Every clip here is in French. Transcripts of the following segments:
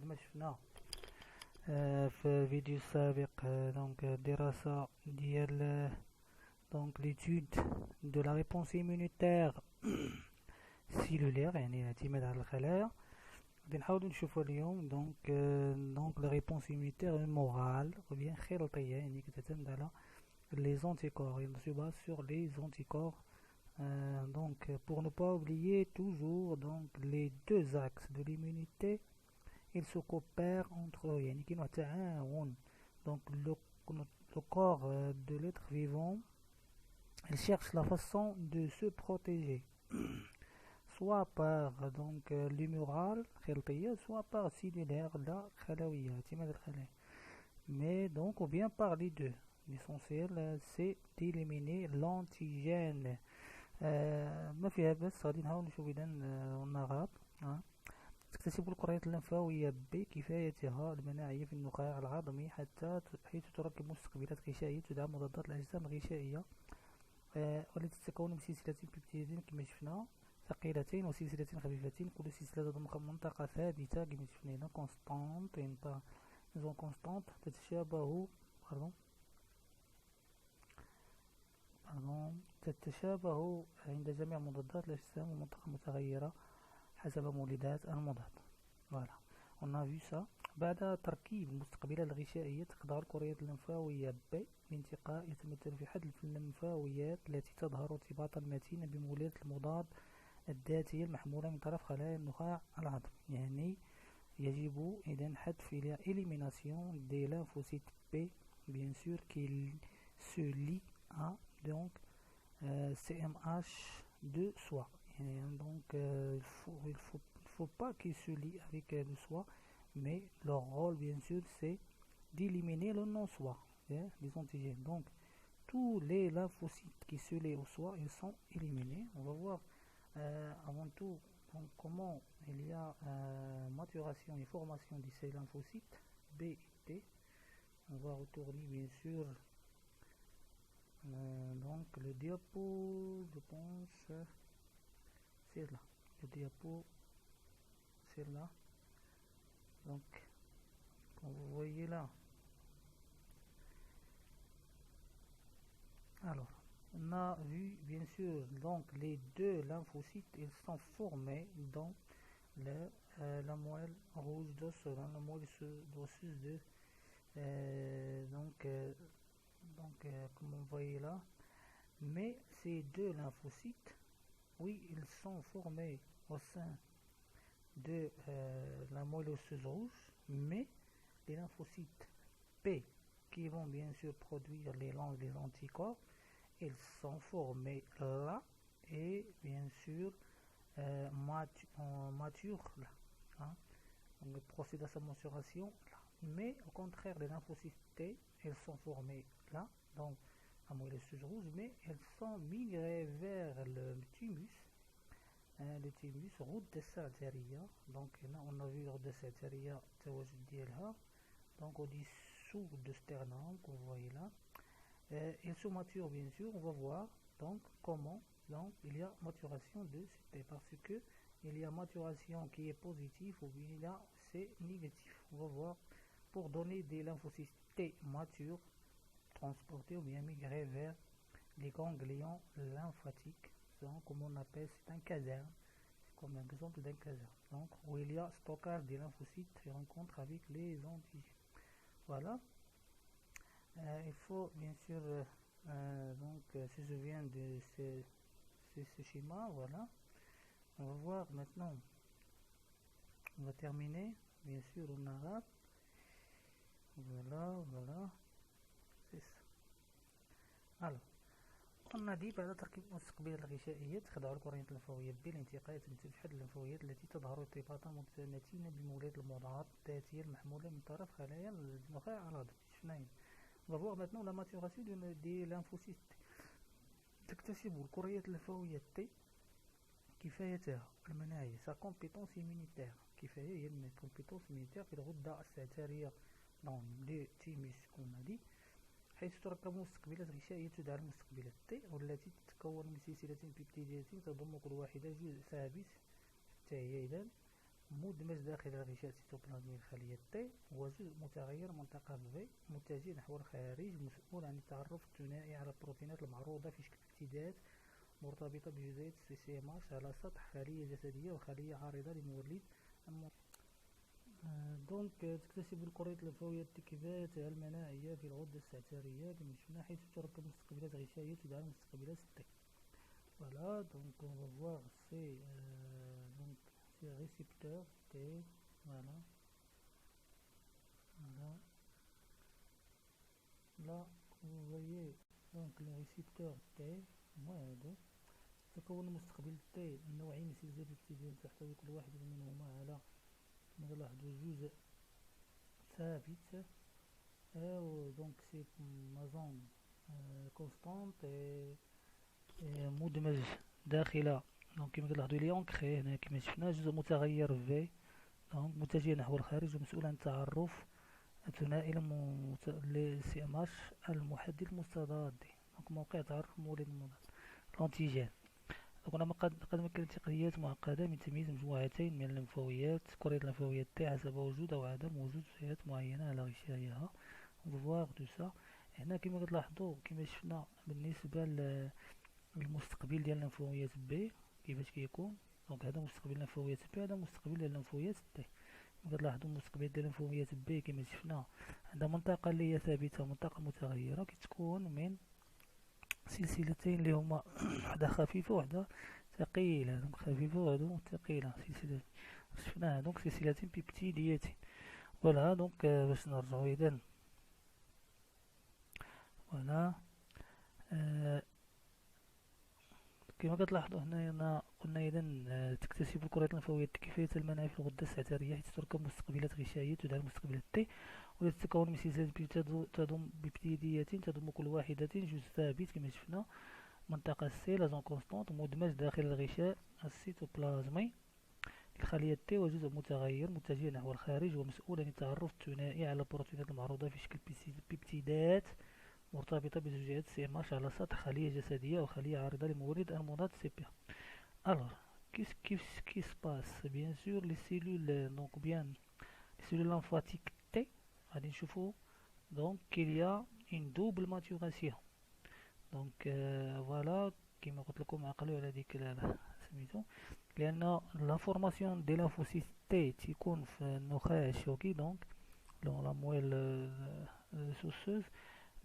بعد ما شفنا في الفيديو السابق دونك الدراسة ديال دونك ليتود دو لا ريبونس ايمونيتير سيلولير، يعني الاعتماد على الخلايا. غادي نحاولوا نشوفوا اليوم دونك لا ريبونس ايمونيتير مورال او بيان خلطية، يعني كتعتمد على les anticorps, il se base sur les anticorps. Donc pour ne pas oublier toujours donc les deux axes de l'immunité, ils se coopèrent entre eux, يعني كاين تعاون. donc le corps de l'être vivant, il cherche la façon de se protéger soit par donc l'humoral خلطية, soit par cellulaire لا خلوية اعتماد الخلايا, mais donc ou bien par les deux. L'essentiel c'est d'éliminer l'antigène. ما فيها بس غادي نحاول نشوف اذا النغاب. تكتسب الكريات اللمفاوية بكفايتها المناعية في النخاع العظمي حيث تركب مستقبلات غشائية تدعم مضادات الأجسام الغشائية والتي تتكون من سلسلتين بيبتيدين كما شفنا ثقيلتين وسلسلتين خفيفتين. كل سلسلة تضم منطقة ثابتة كما شفنا هنا كونستانت تتشابه عند جميع مضادات الأجسام ومنطقة متغيرة حسب مولدات المضاد. فوالا on a vu ça. بعد تركيب المستقبلات الغشائية تخضع الكريات اللمفاوية بانتقاء يتمثل في حد اللمفاويات التي تظهر ارتباطا متينا بمولدة المضاد الذاتية المحمولة من طرف خلايا النخاع العظمي. يعني يجب إذن حذف élimination des lymphocytes B bien sûr qui se lie à donc CMH de soi. Et donc il faut pas qu'ils se lient avec le soi, mais leur rôle bien sûr c'est d'éliminer le non-soi, les antigènes. Donc tous les lymphocytes qui se lient au soi, ils sont éliminés. On va voir avant tout donc, comment il y a maturation et formation de ces lymphocytes B et T. On va retourner bien sûr donc le diapo, je pense c'est là, le diapo c'est là. Donc comme vous voyez là, alors on a vu bien sûr donc les deux lymphocytes, ils sont formés dans la moelle rouge d'osseuse, la moelle osseuse de comme vous voyez là. Mais ces deux lymphocytes, oui, ils sont formés au sein de la moelle osseuse rouge, mais les lymphocytes P qui vont bien sûr produire les anticorps, ils sont formés là et bien sûr mature là. Donc procède à sa maturation là. Mais au contraire, les lymphocytes T, ils sont formés là, donc la moelle osseuse rouge, mais elles sont migrées vers le thymus, route السعترية. donc là on a vu route السعترية التواجد ديالها donc au dessous de sternum que vous voyez là. Il se mature bien sûr, on va voir donc comment donc il y a maturation de ce T, parce que il y a maturation qui est positive ou bien là c'est négatif. On va voir pour donner des lymphocytes T matures transportés ou bien migrer vers les ganglions lymphatiques. Donc, comme on appelle, c'est un caserne, c'est comme un exemple d'un caserne. Donc, où il y a stockage des lymphocytes et rencontre avec les antigènes. Voilà. Il faut bien sûr donc se souvenir de ce schéma. Voilà. On va voir maintenant. On va terminer bien sûr en arabe. Voilà. C'est ça. Alors. on a dit بعد تركيب المستقبلات الغشائية تخضع الكريات اللمفاوية بالانتقاء يتمثل في حد اللمفاويات التي تظهر ارتباطا متينا بمولدة المضادات الذاتية المحمولة من طرف خلايا النخاع العظمي. شفنا هنا. On va voir maintenant la maturation des lymphocytes. تكتسب الكريات اللمفاوية T كفايتها المناعية sa compétence immunitaire. كفاية هي compétence immunitaire في الغدة السعترية dans le thymus qu'on a dit, حيث تركب مستقبلات غشائية تدعى المستقبلات T والتي تتكون من سلسلتين بيبتيديتين تضم كل واحدة جزء ثابت حتى هي إذن مدمج داخل الغشاء السيتوبلازمي الخلية T، هو جزء متغير منطقة V متجه نحو الخارج، مسؤول عن التعرف الثنائي على البروتينات المعروضة في شكل ابتدات مرتبطة بجزيئة CCMH على سطح خلية جسدية وخلية عارضة لمولد دونك تكتسب الكريات الليمفاوية التكبات المناعية في الغدة السعتارية كما شفنا، حيث تركب مستقبلات غشائية تدعى مستقبلات T. Voilà, donc on va voir donc ces récepteurs T, voilà, voilà. Là, vous voyez donc les récepteurs T هادو تكون مستقبل T النوعين من سلسلة الابتدان تحتوي كل واحد منهما على كما نلاحظوا جزء ثابت، donc c'est ma zone constante مدمج داخل، دونك كما كنلاحظوا لي اونكري هنا كما شفنا جزء متغير في دونك متجه نحو الخارج ومسؤول عن التعرف الثنائي لسي ام اش المحدد المستضاد، دونك موقع تعرف مولد المضاد الانتيجين. هنا قد مكنت تقنيات معقدة من تمييز مجموعتين من الليمفاويات كريات الليمفاوية T حسب وجود أو عدم وجود جزيئات معينة على غشائها. فواغ دو سا هنا كما كتلاحظوا كما شفنا بالنسبة للمستقبل ديال الليمفاويات B كيفاش كيكون، دونك هذا مستقبل الليمفاويات B، هذا مستقبل ديال الليمفاويات T. كما كتلاحظوا المستقبل ديال الليمفاويات B كما شفنا عندها منطقة اللي هي ثابتة ومنطقة متغيرة كتكون من سلسلتين اللي هما وحدة خفيفة وحدة ثقيلة، دونك خفيفة وهادو ثقيلة سلسلة شفناها، دونك سلسلتين بيبتيديتين. فوالا دونك باش نرجعو إذن فوالا كما كتلاحظوا هنا قلنا إذن تكتسب الكريات الليمفاوية التكيفية المناعية في الغدة السعتارية حيث تركب مستقبلات غشائية تدعى المستقبلات T، وتتكون من سلسلة تضم ببتيديات تضم كل واحدة جزء ثابت كما شفنا منطقة سي لا زون كونستانت مدمج داخل الغشاء السيتوبلازمي الخلية T، وجزء متغير متجه نحو الخارج ومسؤول عن التعرف الثنائي على البروتينات المعروضة في شكل بيبتيدات مرتبطة بزجاجات سي ام اش على سطح خلية جسدية أو خلية عارضة لمولد المضاد سي بي. Alors, qu'est-ce qui se passe? Bien sûr, les cellules, donc bien, les cellules lymphatiques T, غادي نشوفوا donc qu'il y a une double maturation. Donc voilà كما قلت لكم عقلوا على ديك سميتو، لأن لا فورماسيون دي لانفوسيت تي تيكون في النخاع الشوكي دونك dans la moelle osseuse,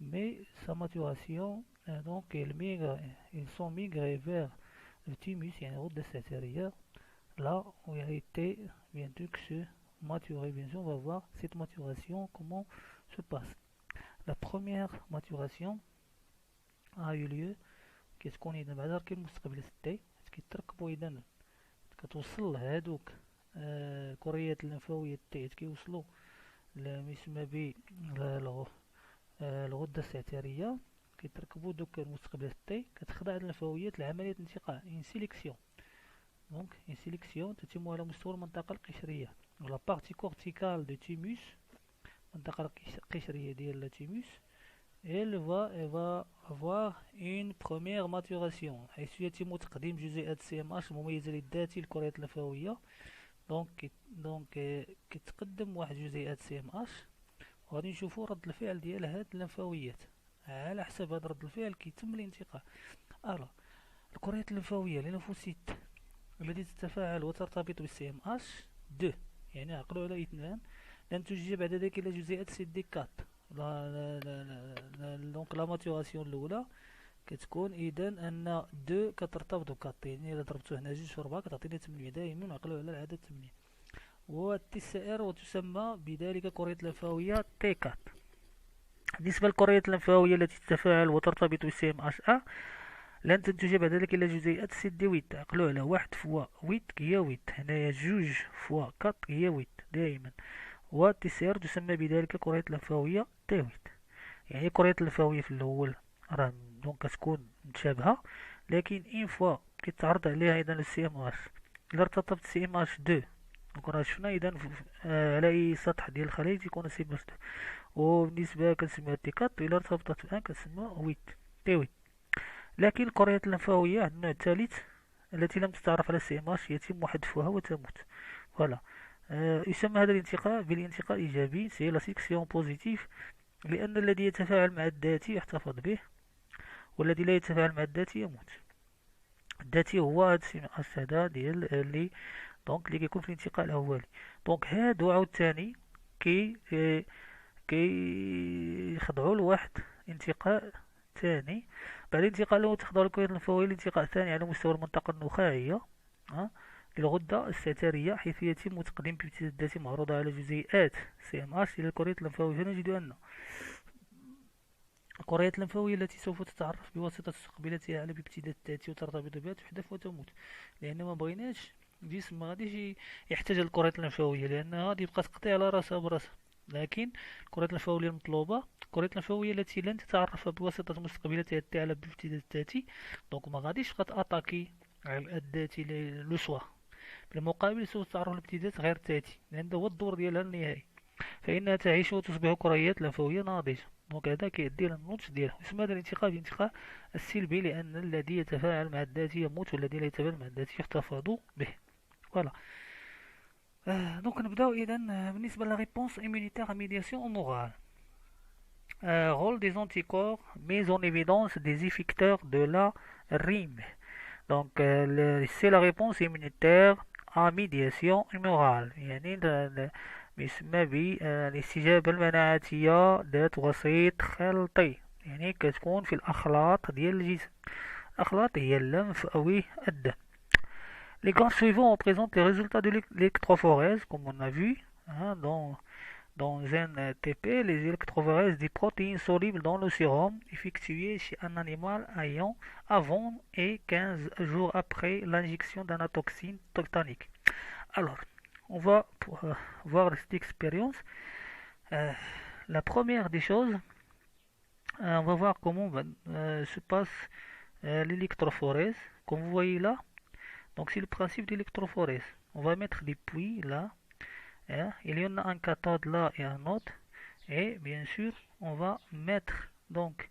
mais sa maturation donc ils sont migrés vers le thymus يعني الغدة السعتارية là où il a été bien sûr que se maturer. Bien sûr on va voir cette maturation comment se passe. La première maturation a eu lieu كتكون إذا بعد ركب مستقبل ستي كيتركبوا إذا كتوصل هادوك الكريات الليمفاوية تي كيوصلوا لما يسمى ب الغدة السعتارية، كيتركبوا دوك المستقبلات تي كتخضع الليمفاويات لعملية انتقاء ان سيليكسيون. دونك ان سيليكسيون تتم على مستوى المنطقة القشرية لا بارتي كورتيكال دو تيموس، المنطقة القشرية ديال التيموس. Elle va avoir une première maturation حيث يتم تقديم جزيئات سي ام اش المميزة للذاتي للكريات الليمفاوية. دونك كتقدم واحد جزيئات سي ام اش وغادي نشوفوا رد الفعل ديال هاد الليمفاويات، على حسب هاد رد الفعل كيتم الانتقاء. الكريات الليمفاوية للليمفوسيت التي تتفاعل وترتبط بالسي ام اش 2 يعني عقلوا على اثنان لن تنتج بعد ذلك إلى جزيئات سي دي 4. دونك لا ماتوراسيون الاولى كتكون اذا ان 2 كترتبط ب 4 يعني الا ضربتو هنا 2 في 4 كتعطينا 8 دائما نعقلوا على العدد 8. والتي سي ار وتسمى بذلك كرية لمفاوية تي 4. بالنسبة للكريات الليمفاوية التي تتفاعل وترتبط بالسي ام اش ا لن تنتج بعد ذلك إلا جزيئات سي دي 8. عقلوا على 1 فوا 8 هي 8، هنايا 2 فوا 4 هي 8 دائما. والتي سي ار تسمى بذلك كرية لمفاوية تي 8. يعني كرية الليمفاوية في الأول راه دونك كتكون متشابهة، لكن إن فوا كيتعرض عليها إذا السي ام اش إلا ارتبط سي ام اش 2 دونك راه شفنا إذا على أي سطح ديال الخلية تيكون سي ام اش 2. وبالنسبة كنسميها تي 4 إلا ارتبطت ب 1 كنسميها 8 تي 8. لكن الكريات الليمفاوية النوع الثالث التي لم تتعرف على السي ام اش يتم حذفها وتموت. فوالا يسمى هذا الانتقاء بالانتقاء الإيجابي، سي لا سيكسيون بوزيتيف، لأن الذي يتفاعل مع الذاتي يحتفظ به، والذي لا يتفاعل مع الذاتي يموت. الذاتي هو هاد السادة ديال اللي دونك اللي كيكون في الانتقاء الأولي. دونك هادو عاوتاني كيخضعوا لواحد انتقاء ثاني. بعد الانتقاء الأول تخضع للكريات اللمفاوية الانتقاء الثاني على مستوى المنطقة النخاعية للغدة الستارية، حيث يتم تقديم بيبتيد الذاتي معروضة على جزيئات CMH إلى الكريات اللمفاوية. فنجد أن الكريات اللمفاوية التي سوف تتعرف بواسطة استقبالاتها على بيبتيدات الذاتي وترتبط بها تحدث وتموت، لأن ما بغيناش الجسم ما غاديش يحتاج للكريات اللمفاوية، لأنها غادي تبقى تقطع على راسها براسها. لكن الكريات اللمفاوية المطلوبة الكريات اللمفاوية التي لن تتعرف بواسطة مستقبلاتها على بيبتيدات الذاتي، دونك ما غاديش تبقى تاتاكي على الذاتي لو سوا. بالمقابل سوف تتعرف الابتدات غير الذاتي، لأن هو الدور ديالها النهائي، فإنها تعيش وتصبح كريات لمفاوية ناضجة. دونك هذا كيؤدي إلى النضج ديالها. يسمى هذا الانتقاء بالانتقاء السلبي، لأن الذي يتفاعل مع الذاتي يموت والذي لا يتفاعل مع الذاتي يحتفظ به. فوالا. دونك نبداو إذا بالنسبة لا ريبونس immunitaire à médiation morale. Rôle des anticorps, mise en évidence des effecteurs de la rime. Donc c'est la réponse immunitaire à médiation humorale، يعني بيسمى بالاستجابة المناعتية ذات وسيط خلطي، يعني كتكون في الأخلاط ديال الجسم. الأخلاط هي اللمف أو الدم. Les graphes suivants représentent les résultats de l'électrophorèse, comme on a vu dans un TP, les électrophorèses des protéines solubles dans le sérum effectuées chez un animal ayant avant et 15 jours après l'injection d'une toxine tétanique. Alors, on va voir cette expérience. La première des choses, on va voir comment se passe l'électrophorèse. Comme vous voyez là, donc c'est le principe d'électrophorèse. On va mettre des puits là. Il y en a un cathode là et un autre, et bien sûr on va mettre donc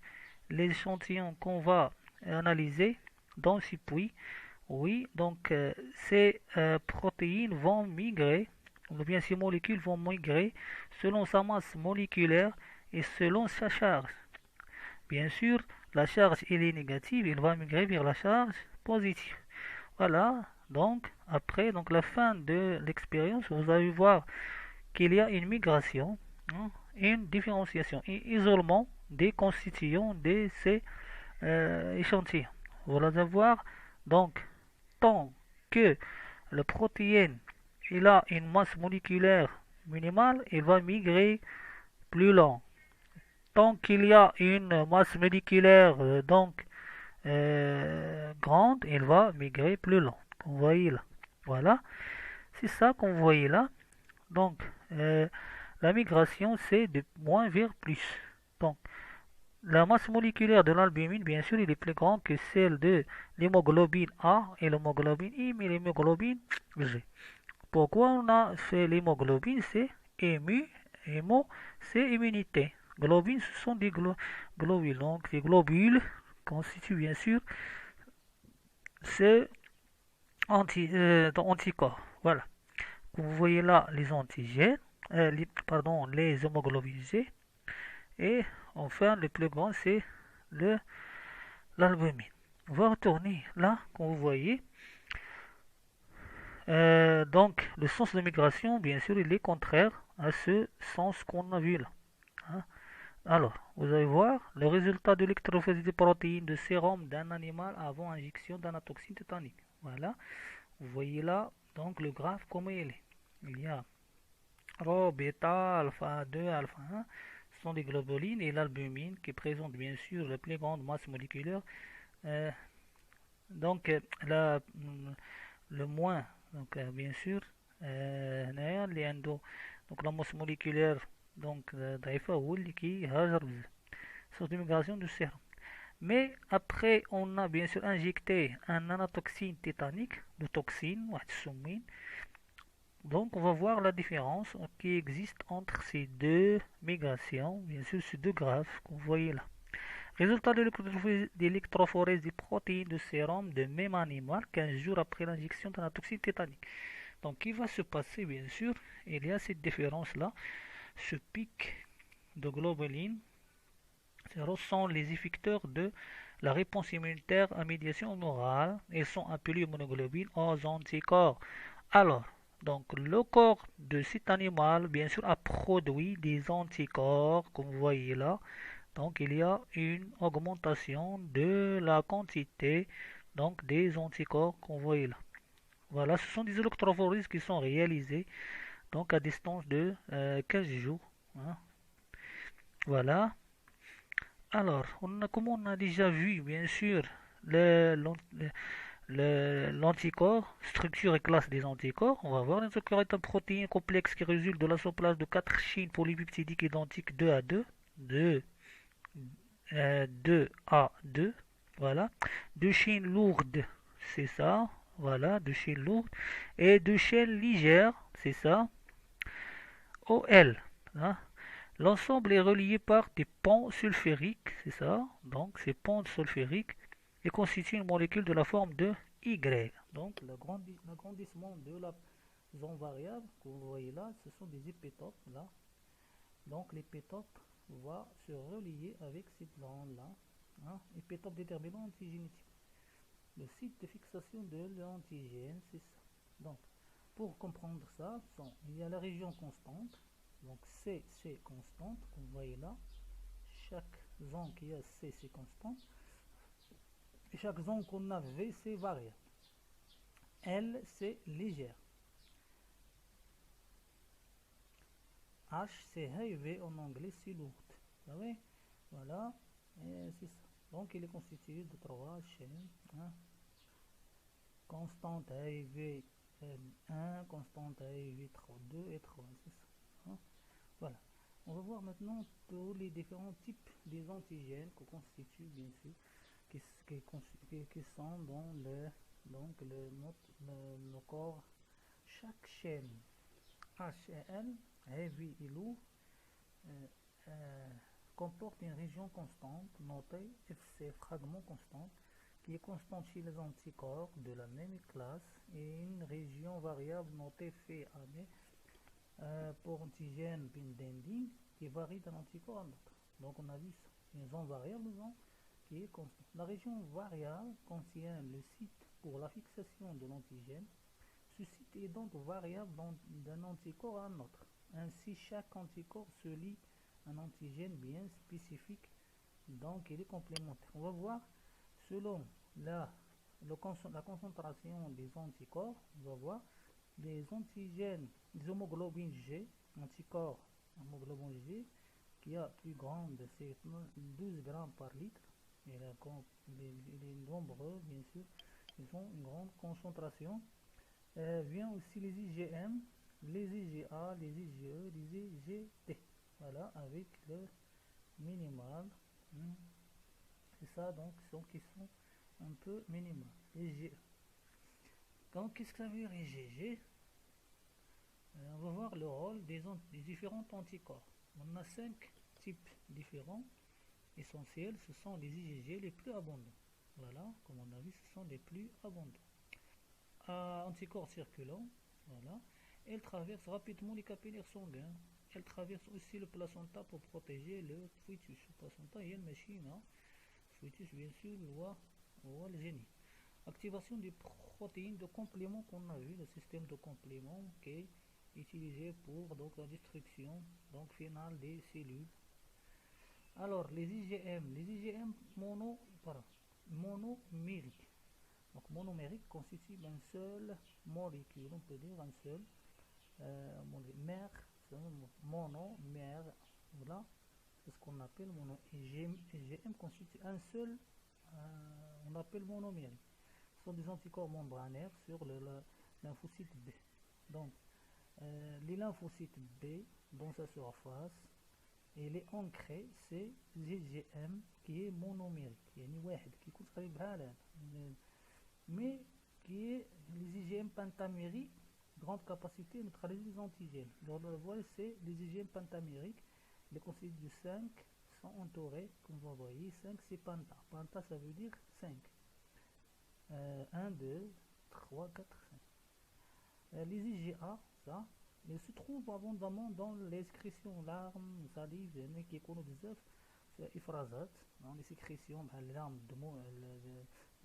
les échantillons qu'on va analyser dans ces puits. Oui, donc ces protéines vont migrer, ou bien ces molécules vont migrer selon sa masse moléculaire et selon sa charge. Bien sûr, la charge elle est négative, il va migrer vers la charge positive. Voilà. Donc, après la fin de l'expérience, vous allez voir qu'il y a une migration, une différenciation, un isolement des constituants de ces échantillons. Vous allez voir, donc, tant que le protéine il a une masse moléculaire minimale, il va migrer plus lent. Tant qu'il y a une masse moléculaire grande, il va migrer plus lent. Vous voyez là, voilà, c'est ça qu'on voyait là. Donc la migration c'est de moins vers plus. Donc la masse moléculaire de l'albumine, bien sûr, il est plus grande que celle de l'hémoglobine A et l'hémoglobine I, mais l'hémoglobine G. Pourquoi on a fait l'hémoglobine? C'est hémo, c'est immunité. Globines, ce sont des globules. Donc les globules constituent bien sûr ces anticorps. Voilà. Vous voyez là les antigènes, les hémoglobines G. Et enfin, le plus grand, c'est l'albumine. On va retourner là, comme vous voyez. Donc, le sens de migration, bien sûr, il est contraire à ce sens qu'on a vu là. Alors, vous allez voir le résultat de l'électrophorèse des protéines de sérum d'un animal avant injection d'une toxine tétanique. Voilà. Vous voyez là, donc, le graphe, comment il est. Il y a rho, bêta, alpha 2, alpha 1. Ce sont des globulines, et l'albumine qui présente bien sûr la plus grande masse moléculaire. Donc, le moins, donc bien sûr, donc la masse moléculaire donc ضعيفة هو اللي كيهاجر بزاف. C'est une migration du sérum. Mais après, on a bien sûr injecté un nanotoxine tétanique, de toxine, donc on va voir la différence qui existe entre ces deux migrations, bien sûr ces deux graphes que vous voyez là. Résultat de l'électrophorèse des protéines de sérum de même animal 15 jours après l'injection de la toxine tétanique. Donc, il va se passer, bien sûr, il y a cette différence-là, ce pic de globuline, ce sont les effecteurs de la réponse immunitaire à médiation orale. Ils sont appelés immunoglobulines aux anticorps. Alors, donc le corps de cet animal, bien sûr, a produit des anticorps, comme vous voyez là. Donc, il y a une augmentation de la quantité donc des anticorps qu'on voit là. Voilà, ce sont des électrophoreses qui sont réalisées donc à distance de 15 jours. Hein. Voilà. Alors, comme on a déjà vu, bien sûr, l'anticorps, structure et classe des anticorps, on va voir. L'anticorps est un protéine complexe qui résulte de l'assemblage de 4 chaînes polypeptidiques identiques 2 à 2, 2 à 2, voilà. 2 chaînes lourdes, c'est ça, voilà, 2 chaînes lourdes, et 2 chaînes légères, c'est ça, OL, hein. L'ensemble est relié par des ponts sulfuriques, c'est ça, donc ces ponts sulfuriques et constituent une molécule de la forme de Y. Donc l'agrandissement de la zone variable que vous voyez là, ce sont des épitopes là. Donc l'épitope va se relier avec cette zone là, hein, épitope déterminant antigénétique. Le site de fixation de l'antigène, c'est ça. Donc pour comprendre ça, il y a la région constante. Donc C, c'est constante, comme vous voyez là. Chaque zone qui a C, c'est constante. Et chaque zone qu'on a V, c'est variable. L, c'est légère. H, c'est heavy en anglais, c'est lourde. Vous savez? Voilà. Et c'est ça. Donc il est constitué de 3 chaînes. Hein. Constante heavy 1, constante heavy 2 et 3. C'est ça. Hein. Voilà. On va voir maintenant tous les différents types des antigènes que constituent bien sûr, qui sont dans le corps. Chaque chaîne H et L, heavy et lourd, euh, comporte une région constante notée FC, fragment constant, qui est constante chez les anticorps de la même classe, et une région variable notée FAB pour antigène binding qui varie d'un anticorps à l'autre. Donc on a vu ça. Une zone variable qui est constante. La région variable contient le site pour la fixation de l'antigène. Ce site est donc variable d'un anticorps à un autre. Ainsi, chaque anticorps se lie à un antigène bien spécifique, donc il est complémentaire. On va voir selon la concentration des anticorps, on va voir les antigènes, des hémoglobines G, anticorps hémoglobine G, qui a plus grande, c'est 12 grammes par litre. Et les nombreux, bien sûr, ils ont une grande concentration. Vient aussi les IgM, les IgA, les IgE, les IgT. Voilà, avec le minimal. C'est ça, donc, qui sont un peu minimales. IgE. Donc, qu'est-ce que ça veut dire IgG? On va voir le rôle des différents anticorps. On a 5 types différents essentiels. Ce sont les IgG les plus abondants. Voilà, comme on a vu, ce sont les plus abondants. Anticorps circulants, voilà. Elle traverse rapidement les capillaires sanguins. Elle traverse aussi le placenta pour protéger le fœtus. Le placenta, il y a une machine, hein. Le fœtus, bien sûr, voit le génie. Activation des protéines de complément qu'on a vu, le système de complément qui est utilisé pour donc, la destruction donc, finale des cellules. Alors, les IgM monomériques. Donc monomérique constitue d'une seule molécule, on peut dire un seul mère, monomère, voilà, c'est ce qu'on appelle mono. IgM constitue un seul, on appelle monomérique. Ce sont des anticorps membranaires sur le lymphocyte B. Donc les lymphocytes B dans sa surface, et les ancrés, c'est l'IgM qui est monomérique, يعني واحد كيكون قريب بحال هذا. Mais qui est les IgM pentamériques, grande capacité à neutraliser les antigènes. Donc, le voile, c'est les IgM pentamériques. Les constitués de 5 sont entourés, comme vous voyez. 5, c'est penta. Penta, ça veut dire 5. 1, 2, 3, 4, 5. Les IgA, ça, ils se trouvent abondamment dans les sécrétions, larmes, salive, qui يكونوا بزاف في إفرازات, dans les sécrétions بحال اللعم, الدموع,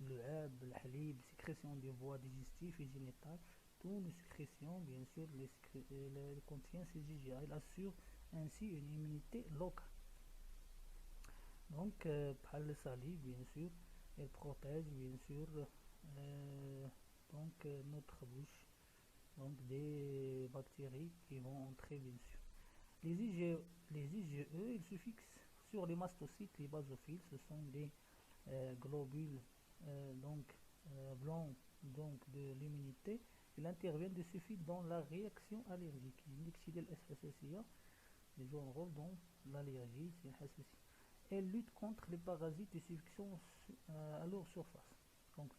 اللعاب, الحليب, sécrétions des voies digestives et génitales, toutes les sécrétions, bien sûr, les contiennent ces IgA. Il assure ainsi une immunité locale. Donc, بحال le salive, bien sûr, elle protège, bien sûr, notre bouche, donc des bactéries qui vont entrer, bien sûr. Les IgE, ils se fixent sur les mastocytes, les basophiles. Ce sont des globules blancs de l'immunité. Ils interviennent de ce fait dans la réaction allergique. Ils jouent un rôle dans l'allergie. Elle lutte contre les parasites et suctions à leur surface. Donc,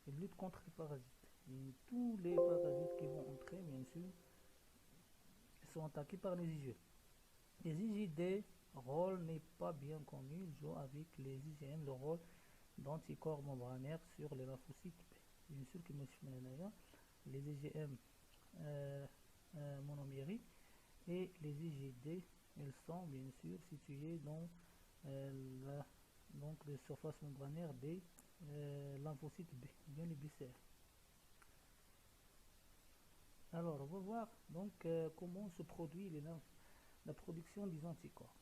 elle lutte contre les parasites. Et tous les parasites qui vont entrer, bien sûr, sont attaqués par les IgE. Les IgD, rôle n'est pas bien connu. Ils jouent avec les IgM le rôle d'anticorps membranaires sur les lymphocytes B. Bien sûr que les IgM monomériques et les IgD, elles sont bien sûr situées dans les surfaces membranaires des lymphocytes B, bien les BCR. Alors, on va voir donc comment se produit la production des anticorps.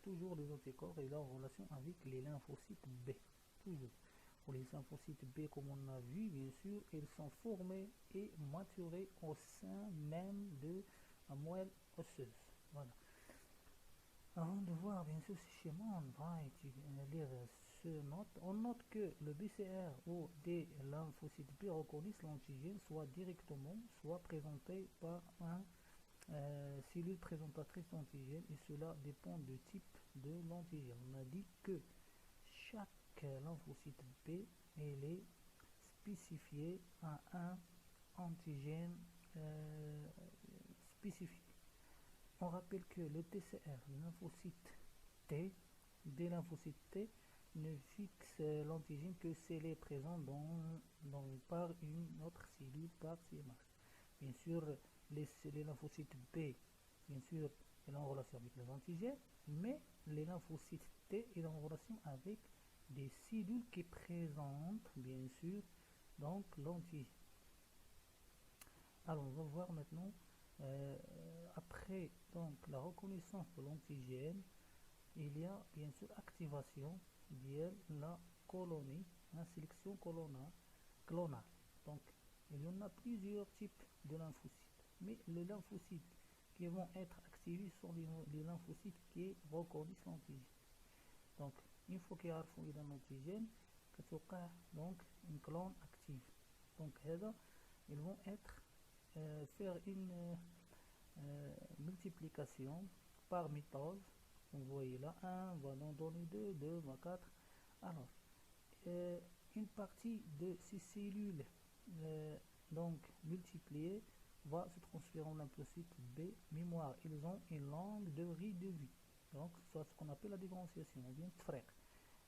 Toujours les anticorps et leur relation avec les lymphocytes B. Toujours. Pour les lymphocytes B, comme on a vu, bien sûr, ils sont formés et maturés au sein même de la moelle osseuse. Voilà. Avant de voir bien sûr ce schéma, on va lire ce note. On note que le BCR ou des lymphocytes B reconnaissent l'antigène soit directement, soit présenté par un cellule présentatrice d'antigène, et cela dépend du type de l'antigène. On a dit que chaque lymphocyte B est spécifié à un antigène spécifique. On rappelle que le TCR, lymphocyte T, des lymphocytes T, ne fixe l'antigène que s'il est présent par une autre cellule par CMH. Bien sûr, les lymphocytes B, bien sûr, ils sont en relation avec les antigènes, mais les lymphocytes T sont en relation avec des cellules qui présentent, bien sûr, donc l'antigène. Alors, on va voir maintenant, après donc la reconnaissance de l'antigène, il y a bien sûr activation de la colonie, la sélection clonale. Donc, il y en a plusieurs types de lymphocytes, mais les lymphocytes qui vont être activés sont les lymphocytes qui reconnaissent l'antigène. Donc, une fois qu'il y a l'antigène, donc une clone active. Donc, ils vont faire une multiplication par mitose. Vous voyez là, 1 va donner 2, 2 va 4. Alors, une partie de ces cellules donc multipliées va se transférer en lymphocyte B. Mémoire, ils ont une longue durée de vie. Donc, c'est ce qu'on appelle la différenciation, ou bien TFREC.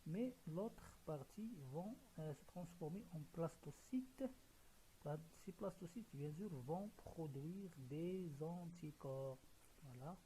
Mais l'autre partie vont se transformer en plastocytes. Ces plastocytes, bien sûr, vont produire des anticorps. Voilà.